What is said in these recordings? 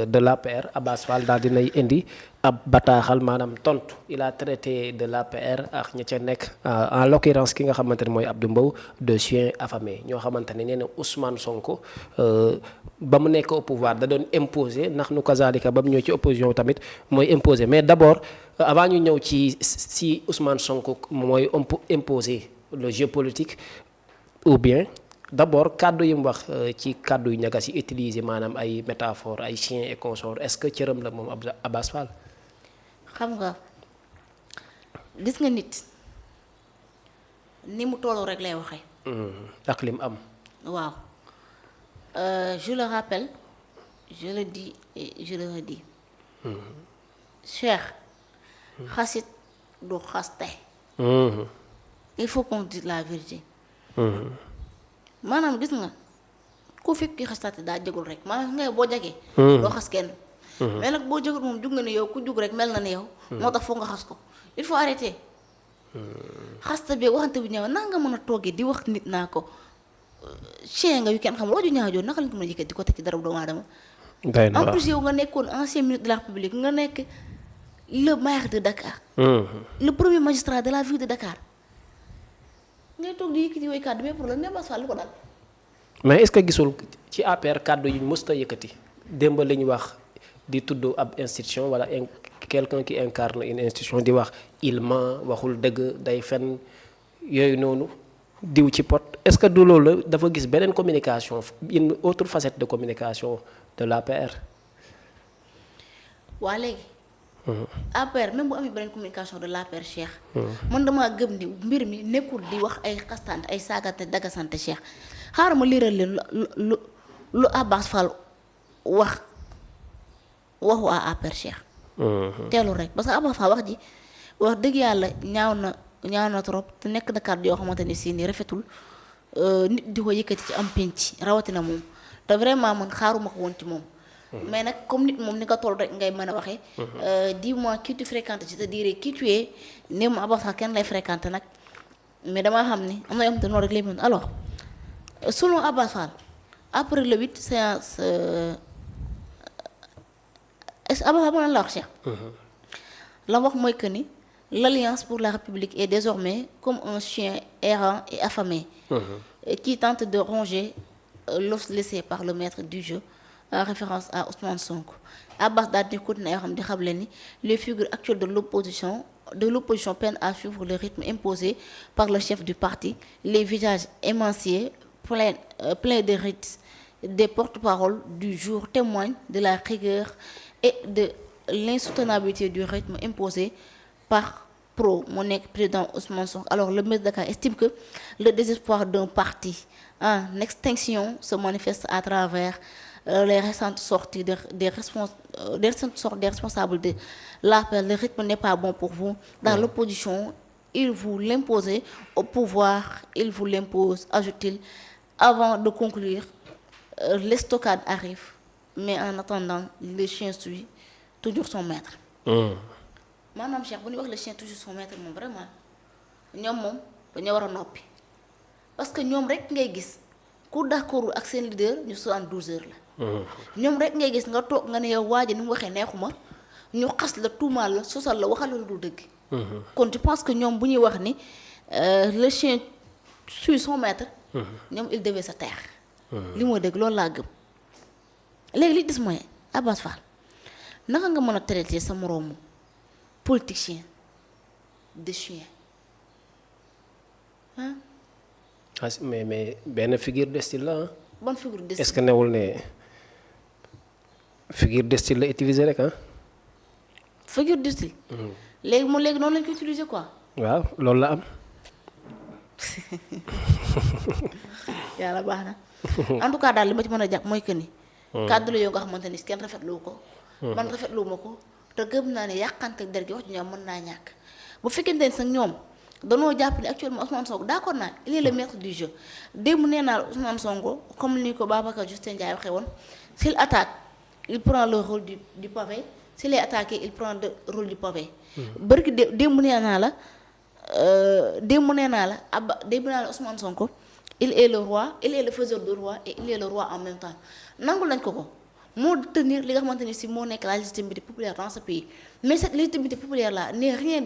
de l'APR Abass Fall daal dinay indi ab bataaxal maanaam tontu il a traité de l'APR ak ña ca nekk en l'occurrence ki nga xamante ne mooy Abdou Mbow de chien affamé ñoo xamante ne nee na Ousmane Sonko ba mu nekk au pouvoir da doon imposer ndax nu kazalika ba mu ñëw ci opposition tamit mooy imposer mais d'abord avant ñu ñëw ci Ousmane Sonko mooy imposer le jeu politique ou bien d'abord kàddu yi mu wax ci kàddu yu ñagas yi utiliser maanaam ay métaphores ay chiens et consorts est-ce que cëram la moom Abass Fall. xam nga gis nga nit ni mu tollu rek lay waxee. ak lim am. waaw je le rappelle je le dis et je le redis. Cheikh. xasit du xaste. il faut qu'on dise la vérité. maanaam gis nga ku fekk xastaate daa jagul rek maanaam ngay boo jagee. doo xas kenn. mais nag boo jagul moom jug nga ne yow ku jug rek mel na ne yow. moo tax foog nga xas ko il faut arrêter. xasta bi waxante bi ñëw naa nga mën a toogee di wax nit naa ko chien nga yu kenn xamul waju ñaaw joon naka lañ ko mën a yëkkati di ko teg ci dara doomu aadama. en plus yow nga nekkoon ancien ministre de la République nga nekk le maire de Dakar. le premier magistrat de la ville de Dakar. ngay toog di yëkkati way kàddu mais problème Abass Fall lu ko dal. mais est-ce que gisul ci APR kàddu yu mësta yëkkati démb la ñu wax di tudd ab institution wala quelqu'un qui incarne une institution di wax il ment waxul dëgg day fen yooyu noonu diw ci pot est-ce que du loolu dafa gis beneen communication une autre facette de communication de l'APR. waa léegi. APR même bu amee beneen communication de l'APR Cheikh. man damaa gëm ni mbir mi nekkul di wax ay xastante ay saagante dagasante Cheikh xaaral ma liiral leen lu Abass Fall wax waxu waa APR Cheikh. teelu rek parce que Abass Fall wax ji wax dëgg yàlla ñaaw na trop te nekk na kàddu yoo xamante ni si ni rafetul nit di ko yëkkati ci am penc rawatina moom te vraiment man xaaruma ko woon ci moom. mais nag comme nit moom ni nga toll rek ngay mën a waxee. dis-moi qui tu fréquentes je te dirai qui tu es ne ma Abass Fall kenn lay fréquenter nag mais damaa xam ni am na yoo xamante ne noonu rek lay mën alors selon Abass Fall après le 8 séance est-ce que Abass Fall mën na la wax Cheikh. la wax mooy que ni l'Alliance pour la République est désormais comme un chien errant et affamé. qui tente de ronger l'os laissé par le maître du jeu. En référence à Ousmane Sonko. Abass daal di continuer yoo xam di xamle ni les figures actuelles de l'opposition peinent à suivre le rythme imposé par le chef du parti, les visages émaciés, pleins de rides, des porte-paroles du jour témoignent de la rigueur et de l'insoutenabilité du rythme imposé par mon président Ousmane Sonko. Alors le maire de Dakar estime que le désespoir d'un parti en extinction se manifeste à travers les récentes sorties des responsables de l'APR. Le rythme n'est pas bon pour vous. Dans l'opposition, il vous l'imposait. Au pouvoir, il vous l'impose, ajoute-t-il. Avant de conclure, l'estocade arrive. Mais en attendant, le chien suit toujours son maître. maanaam Cheikh bu ñuy wax le chien toujours son maître moom vraiment ñoom moom dañoo war a noppi parce que ñoom rek ngay gis ku d'accord ak seen leader ñu 72 heures la. ñoom rek ngay gis nga toog nga ne yow waa ji ni mu waxee neexuma ñu xas la tuumaal la sosal la waxal la lu dul dëgg. kon je pense que ñoom bu ñuy wax ni le chien suit son maître. ñoom il devait se taire. li mooy dëgg loolu laa gëm. léegi li des mooy Abass Fall naka nga mën a traiter sa moroomu politicien de chien ah. mais benn figure de style la ah. bonne figure de style est-ce que newul ne figure de style la utiliser rek ah. figure de style. léegi moom léegi noonu lañ ko utiliser quoi. waaw loolu la am. yàlla baax na en tout cas daal li ma ci mën a jàpp mooy que ni. kàddu la yoo nga xamante ni kenn rafetlu ko. man rafetlu ma ko te gëm naa ne yàqante der gi wax ci ñoom mën naa ñàkk bu fekkente ne sax ñoom danoo jàpp ne actuellement Ousmane Sonko d'accord naa il est le maître du jeu démb nee naa Ousmane Sonko comme ni ko Babacar Justin Ndiaye waxee woon s'il attaque il prend le rôle du pavé s'il est attaqué il prend le rôle du pavé. bërki démb nee naa la démb nee naa la Ousmane Sonko il est le roi il est le faiseur de roi et il est le roi en même temps nangul nañ ko moo tenir li nga xamante ni si moo nekk la légitimité populaire dans ce pays mais cette légitimité populaire là n'est rien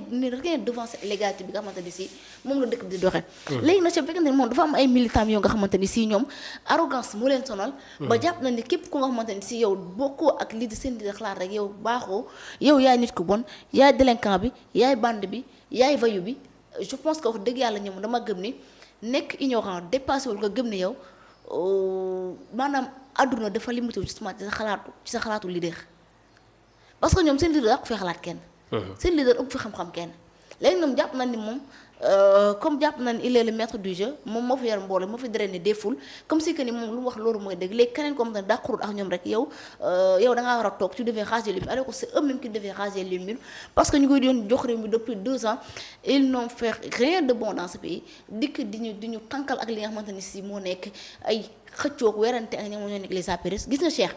devant cette illégalité bi nga xamante ni si moom la dëkk bi di doxee. léegi nag su fekkente ne moom dafa am ay militants yoo nga xamante ni si ñoom arrogance moo leen sonal. ba jàpp nañ ne képp ku nga xamante ni si yow bokkoo ak lii di seen di xalaat rek yow baaxoo yow yaay nit ku bon yaay délinquant bi yaay bande bi yaay vayu bi je pense que wax dëgg yàlla ñoom dama gëm ni nekk ignorant dépassé wul nga gëm ni yow maanaam àdduna dafa limité wu justement ci sa xalaatu leader parce que ñoom seen leader ak fee xalaat kenn. seen leader ëpp fi xam-xam kenn léegi ñoom jàpp nañ ni moom comme jàpp nañ il est le maître du jeu moom moo fi yor mbooloo moo fi drainer des foules comme si que ni moom lu mu wax loolu mooy dëgg léegi keneen comme dañ d'accord ak ñoom rek yow da ngaa war a toog tu devais raser les murs alors que c'est eux-mêmes qui devaient raser les murs parce que ñu koy doon jox réew mi depuis 2 ans ils n'ont fait rien de bon dans ce pays dikk di ñu tànkal ak li nga xamante ni si moo nekk ay xëccoog werante ak ñoom ñoo nekk les APR gis nga Cheikh.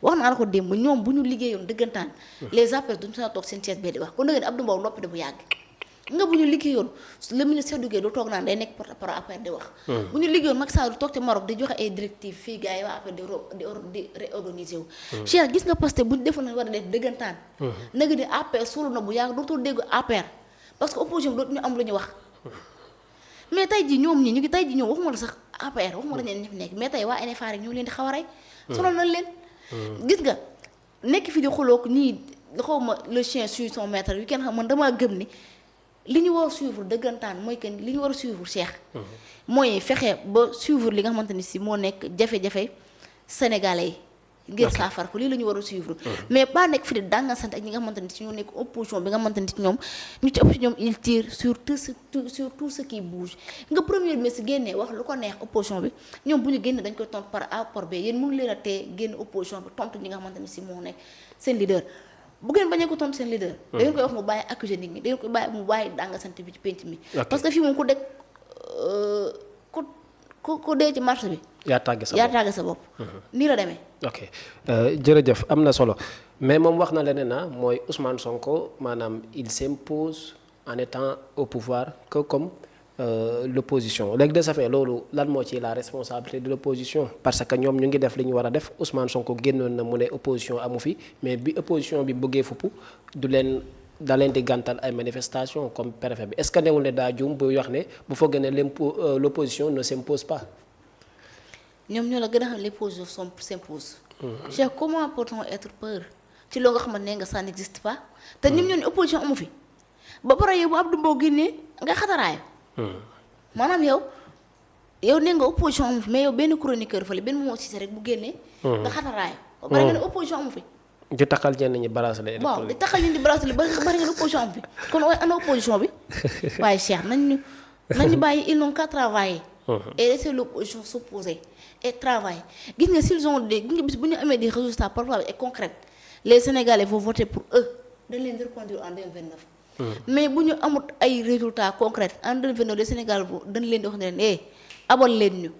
wax naa la ko démb ñoom bu ñu liggéeyoon dëggantaan. les APR duñu sa toog seen Thiès bee di wax kon da ngeen Abdou Mbow noppi de bu yàgg. nga bu ñu liggéeyoon le ministre du doo toog naan day nekk par APR di wax. bu ñu liggéeyoon Macky Sall du toog ci Maroc di joxe ay directives fii gars yi waa APR di réorganiser wu. Cheikh gis nga parce que bu ñu defoon war a def dëggantaan. nag di APR suulu na bu yàgg dootoo dégg APR parce que opposition bi dootuñu am lu ñu wax. mais tey jii ñoom ñi ñu ngi tey jii ñoom waxuma la sax APR waxuma la ñeneen ñi fi nekk mais tey waa NFA rek ñu ngi leen di xaw a rey. sonal nañ leen. gis nga nekk fi di xuloo ko ñii xaw ma le chien suit son maître yu kenn xam man damaa gëm ni li ñu war a suivre dëggantaan mooy que li ñu war a suivre Cheikh. mooy fexe ba suivre li nga xamante ni si moo nekk jafe-jafe sénégalais yi. ngir saafara ko lii la ñu war a suivre. mais pas nekk fi di danga sant ak ñi nga xamante ni si ñoo nekk opposition bi nga xamante ni si ñoom ñu ci ëpp si ñoom il tire sur tout ce qui bouge nga premier ministre génnee wax lu ko neex opposition bi ñoom bu ñu génne dañ koy tontu par A par B yéen mënu leen a tee génn opposition bi tontu ñi nga xamante ni si moo nekk seen leader bu ngeen bañee ko tontu seen leader. da ngeen koy wax mu bàyyi accuser nit ñi da ngeen koy bàyyi mu bàyyi danga sant bi ci penc mi. parce que fii moom ku dégg ku dee ci marché bi. yaa tàgge sa bopp nii la demee. ok jërëjëf am na solo mais moom wax na leneen na mooy Ousmane Sonko maanaam il s'impose en étant au pouvoir que comme l'opposition léegi de ce fait loolu lan moo ci la responsabilité de l'opposition parce que ñoom ñu ngi def li ñu war a def Ousmane Sonko génnoon na mu ne opposition amu fi mais bi opposition bi bëggee fuppu da leen di gàntal ay manifestations comme préfet bi est-ce que newul ne daa juum bu wax ne bu foogee ne l'opposition ne s'impose pas. ñoom ñoo la gën a xam les positions s'imposent. Cheikh comment peut-on être peur ci loo nga xamante ne nga ça n'existe pas. te ñoom ñoo ne opposition amu fi ba pare yow bu Abdou Mbow génnee nga xataraayu. maanaam yow nee nga opposition amu fi mais yow benn chroniqueur fële benn moo ci rek bu génnee. nga xataraayu. ba pare nga ne opposition amu fi. di taxal ñenn ñi bracelet. waaw di taxal ñenn ñi bracelet ba bari nga ne opposition amu fi kon ana opposition bi waaye Cheikh nañ ñu bàyyi ils n'ont qu'à travailler. et laisser l'opposition s'opposer et travailler gis nga s'ils ont des gis nga bis bu ñu amee des résultats parfois et concrets les Sénégalais vont voter pour eux dañ leen di reconduire en 2029. mais bu ñu amut ay résultats concrets en 2029 les Sénégalais dañ leen di wax ne leen abal leen ñu.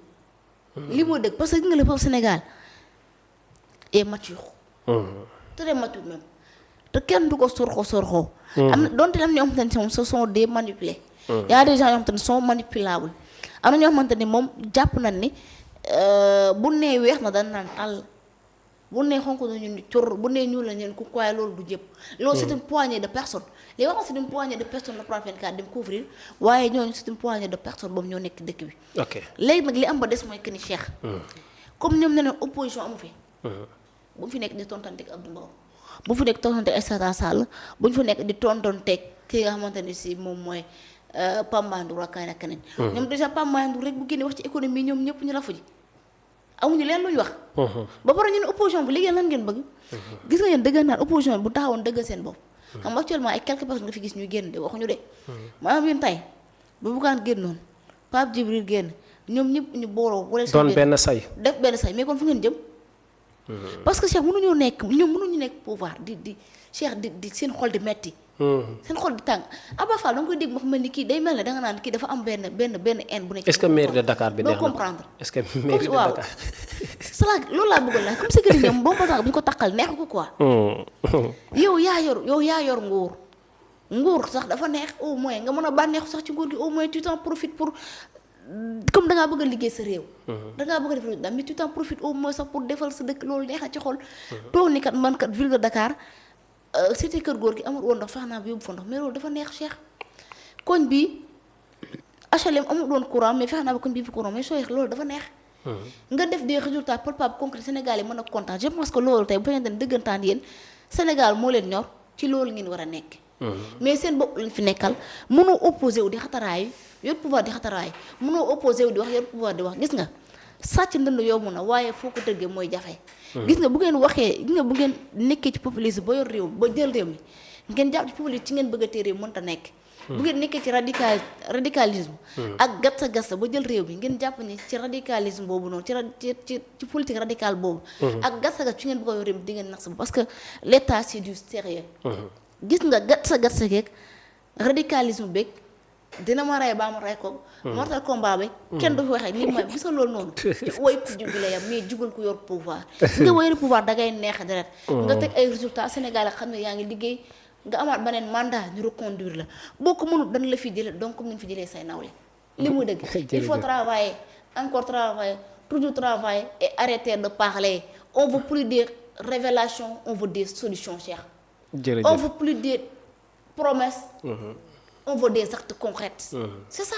li moo dëgg parce que gis nga le peuple Sénégal est mature. très mature même te kenn du ko sorxoo. am na donte am na ñoo xamante ne ce sont des manipulés. y a des gens yoo xamante ne sont manipulables. am na ñoo xamante ni moom jàpp nañ ni bu nee weex na dañ naan tàll bu nee xonk nañu ni cor bu nee ñuul la ñeen ku waaye loolu du jëpp loolu c'est une poignée de personnes les wax c'est une poignée de personnes la Plan 24 dem couvrir waaye ñooñu c'est une poignée de personnes boobu ñoo nekk dëkk bi léegi nag li am ba des mooy que ni Cheikh comme ñoom ne leen opposition amu fi bu mu fi nekk di tontanteeg Abdou Mbow bu mu fi nekk tontanteeg Aïssata Sall bu ñu fi nekk di tontanteeg ki nga xamante ni si moom mooy Pamba Ndour ak keneen ak keneen. ñoom déjà Pamba Ndour rek bu génnee wax ci économie ñoom ñëpp ñu rafu ji amuñu leen lu ñu wax. ba pare ñu ne opposition bi liggéey lan ngeen bëgg. gis nga yéen dëgg naan opposition bu taxawoon dëggal seen bopp. xam nga actuellement ay quelques personnes nga fi gis ñuy génn de waxuñu de. maanaam yéen tey bu Bougane génnoon Pape Djibril génn ñoom ñëpp ñu booloo. doon benn say def benn say mais kon fu ngeen jëm. parce que Cheikh mënuñoo nekk ñoom mënuñu nekk pouvoir di Cheikh di seen xol di metti seen xol di tàng Abba Fall da nga koy dégg ma xam ni kii day mel ne da nga naan kii dafa am benn haine bu nekk. est-ce que mairie de Dakar bi neex na doo comprendre. est-ce que mairie de Dakar. cela loolu laa bëggoon laaj comme si que ni ñoom boobu ba ñu ko takkal neexu ko quoi. yow yaa yor nguur sax dafa neex au moins nga mën a bànneexu sax ci nguur gi au moins tu t'en profites pour comme da ngaa bëgg a liggéey sa réew. da ngaa bëgg a def daal mais tu t'en profites au moins sax pour defal sa dëkk loolu neex na ci xol. toog ni kat man kat ville de Dakar cité kër góor gi amul woon ndox fex naa bi yóbbu fa ndox mais loolu dafa neex Cheikh. koñ bi HLM amul woon courant mais fex naa ba koñ bi fi courant mais sooy loolu dafa neex. nga def des résultats palpables concrets Sénégal yi mën a kontaan je pense que loolu tey bu fekkente ne dëggantaan yéen Sénégal moo leen ñor ci loolu ngeen war a nekk. mais seen bopp lañ fi nekkal mënoo opposé wu di xataraayu yor pouvoir di xataraayu mënoo opposé wu di wax yor pouvoir di wax gis nga sàcc ndënd yomb na waaye foo ko tëggee mooy jafe. gis nga bu ngeen waxee gis nga bu ngeen nekkee ci populisme ba yor réew ba jël réew mi ngeen jàpp ci populisme ci ngeen bëgg a téye réew mënta nekk. bu ngeen nekkee ci radicalisme ak gatsa gatsa ba jël réew bi ngeen jàpp ni ci radicalisme boobu noonu ci politique radicale boobu ak gatsa gatsa ci ngeen bëgg a yor réew mi di ngeen nax sa parce que l'état c'est du sérieux gis nga gatsa gatsa geeg radicalisme beeg dina ma rey baa ma rey ko mortal combat bi kenn du fi waxee li may gis nga loolu noonu ci woy ku jug la yam mais jugal ku yor pouvoir nga woyri pouvoir dangay neex deret nga teg ay résultats Sénégal xam ne yaa ngi liggéey nga amaat beneen mandat ñu reconduire la boo ko mënul dañ la fi jëlee donc comme ni ñu fi jëlee say nawle li muy dëgg il faut travailler encore travailler toujours travailler et arrêter de parler on veut plus des révélations on veut des solutions Cheikh on veut plus des promesses on veut des actes concrets c'est ça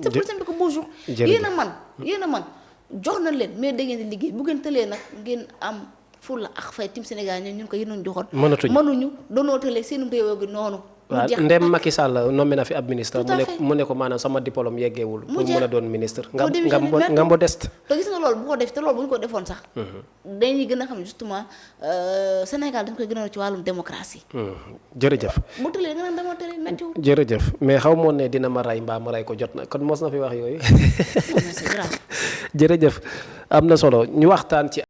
c'est plus simple que bonjour yéen a man jox na leen mais da ngeen di liggéey bu ngeen tëlee nag ngeen am fulla ak fay tim Sénégal ñun ko yéen joxoon mënuñu doonoo tëlee seen réew gi noonu waaw ndem Macky Sall nommé na fi ab ministre mu ne ko maanaam sama diplôme yeggeewul pour mën a doon ministre nga modeste te gis nga loolu bu ko def te loolu bu ñu ko defoon sax dañuy gën a xam justement Sénégal dañ koy gën a ci wàllum démocratie jërëjëf bu tëlee nga naan dama tëlee méttiwul jërëjëf mais xaw moon ne dina ma rey mbaa ma rey ko jot na kon mos na fi wax yooyu jërëjëf am na solo ñu waxtaan ci